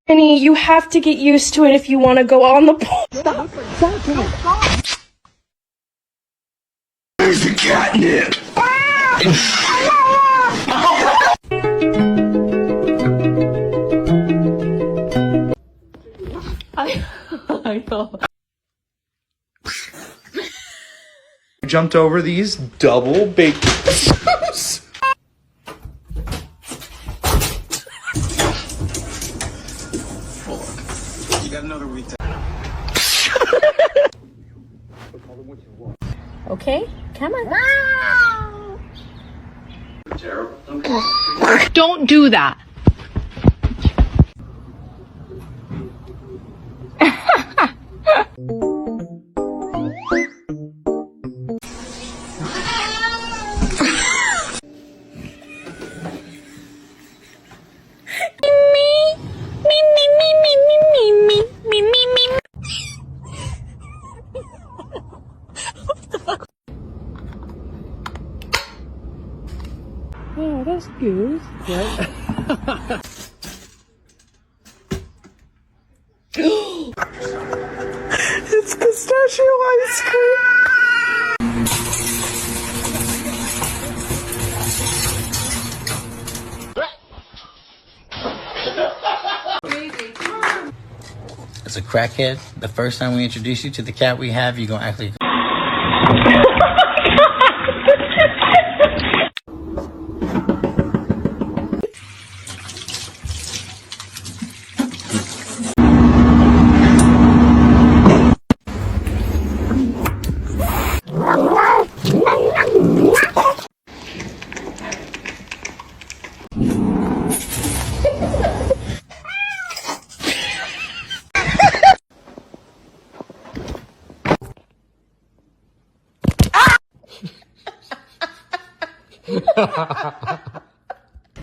Annie, you have to get used to it if you want to go on the pool. Stop. Where's the catnip? I know. I jumped over these double baked potatoes. You got another week to... Okay, come on. Terrible. Don't do that. Yeah, that's good. Right? It's pistachio ice cream. As a crackhead, the first time we introduce you to the cat we have, you're gonna actually...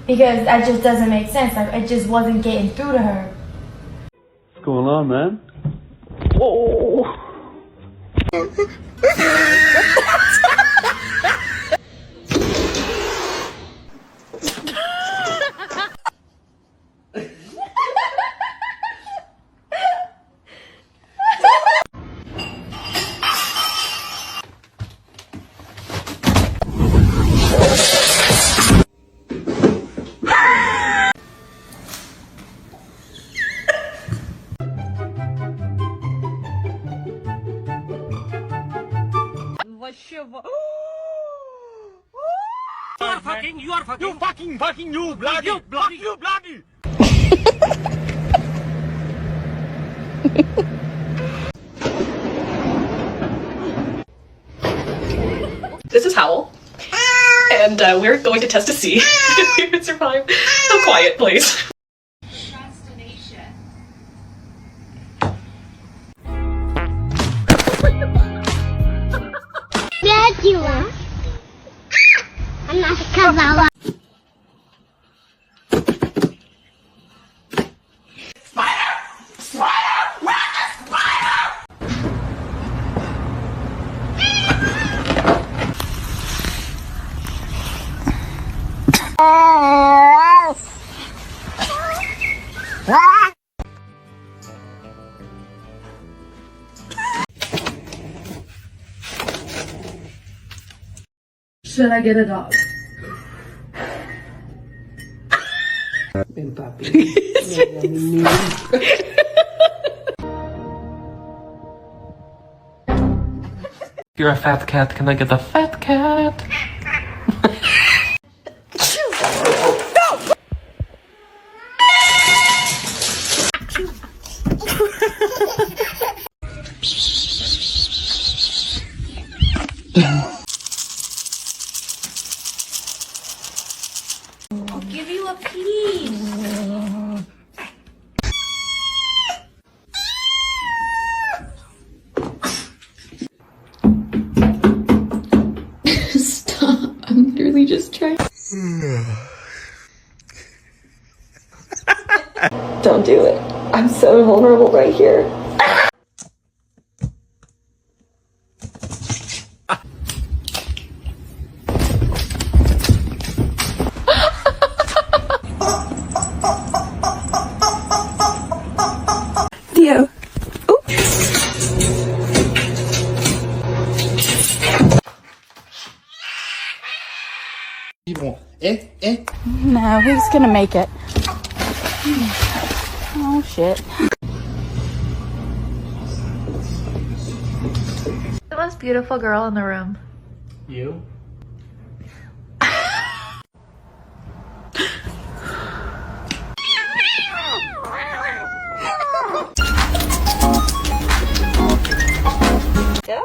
Because that just doesn't make sense. Like, it just wasn't getting through to her. What's going on, man? You bloody! This is Howl, and we're going to test to see if we can survive a quiet place. Yes, you are. I'm not a cavalla. Should I get a dog? You're a fat cat. Can I get a fat cat? I'll give you a piece. Stop. I'm literally just trying. Don't do it. I'm so vulnerable right here. No, he's gonna make it. Oh shit. The most beautiful girl in the room. You?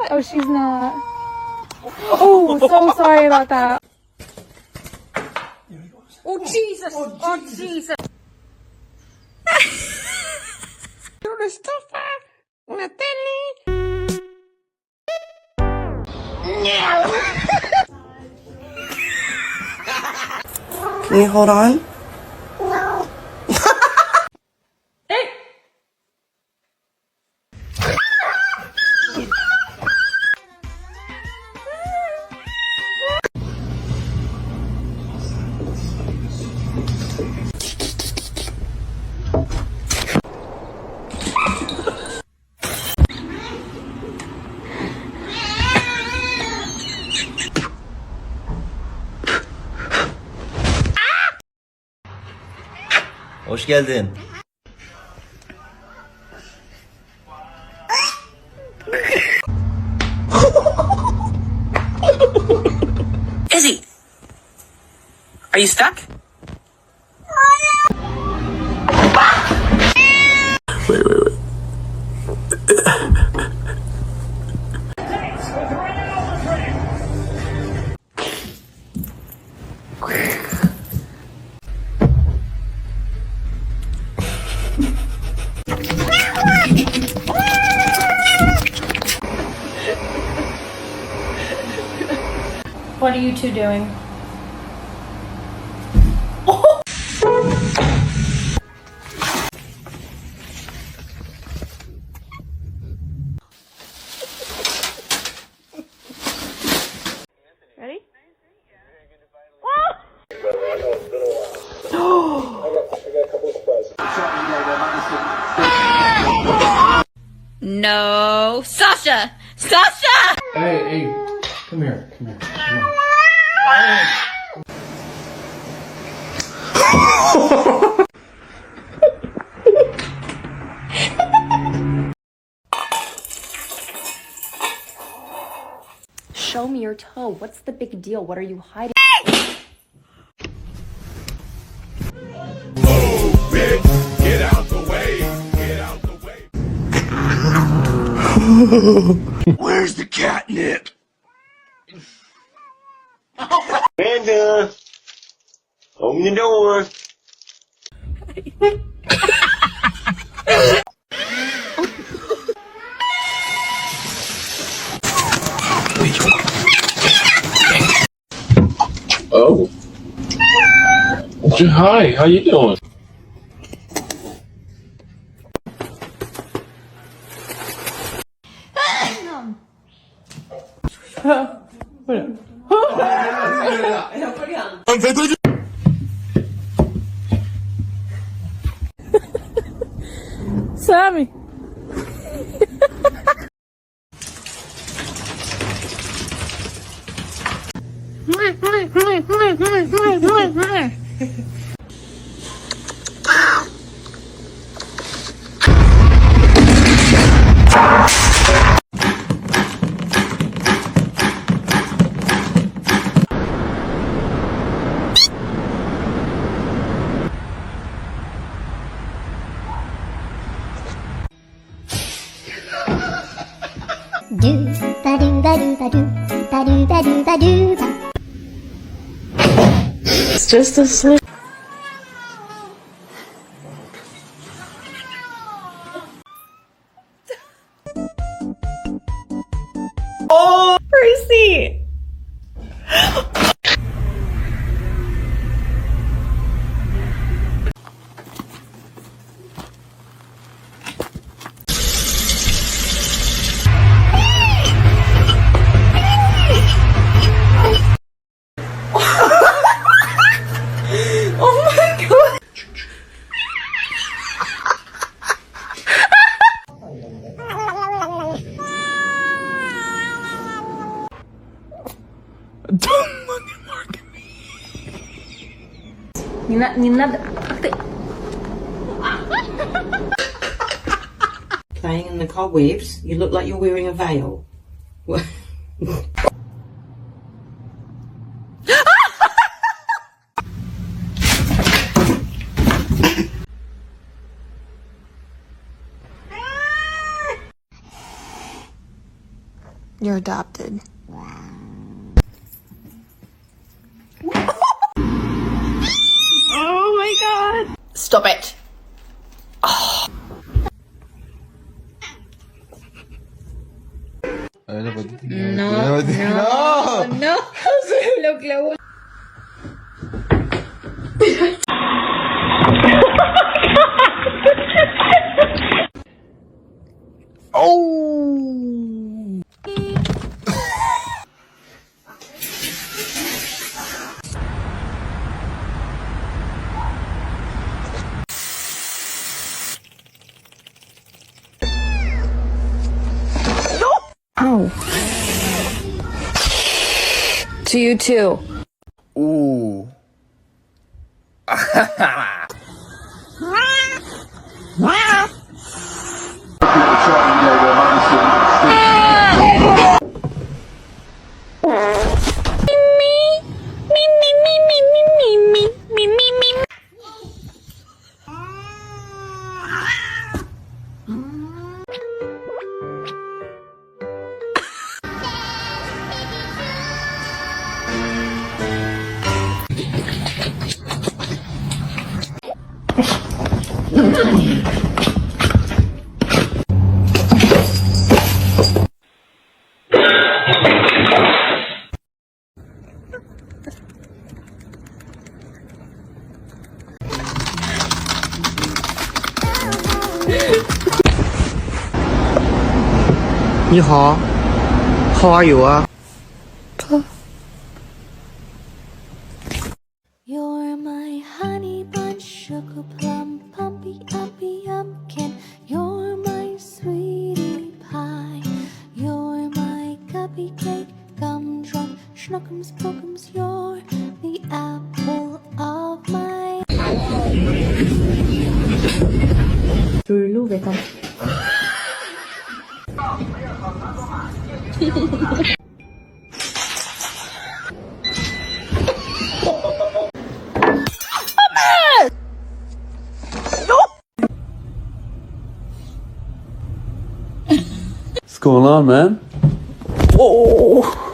Oh, she's not. Oh, so sorry about that. Oh, Jesus. Oh, Jesus. Can you hold on? Hoş geldin. Izzy! Are you stuck? Wait. What are you two doing? Ready? No. Sasha! Sasha! Hey, come here, come on. Show me your toe. What's the big deal? What are you hiding? Get out the way. Get out the way. Where's the catnip? Amanda, open the door. Oh. Hi, how you doing? Sammy. It's just a slip. Oh, Percy! не надо. Ты. Playing in the cobwebs. You look like you're wearing a veil. You're adopted. Oh my god. Stop it. No. To you too. Ooh. How are you? You're my honey bun, sugar plum, pumpy uppy pumpkin. You're my sweetie pie. You're my cupcake, gumdrop, schnookums, bookums. You're the apple of my. What's going on, man? Oh.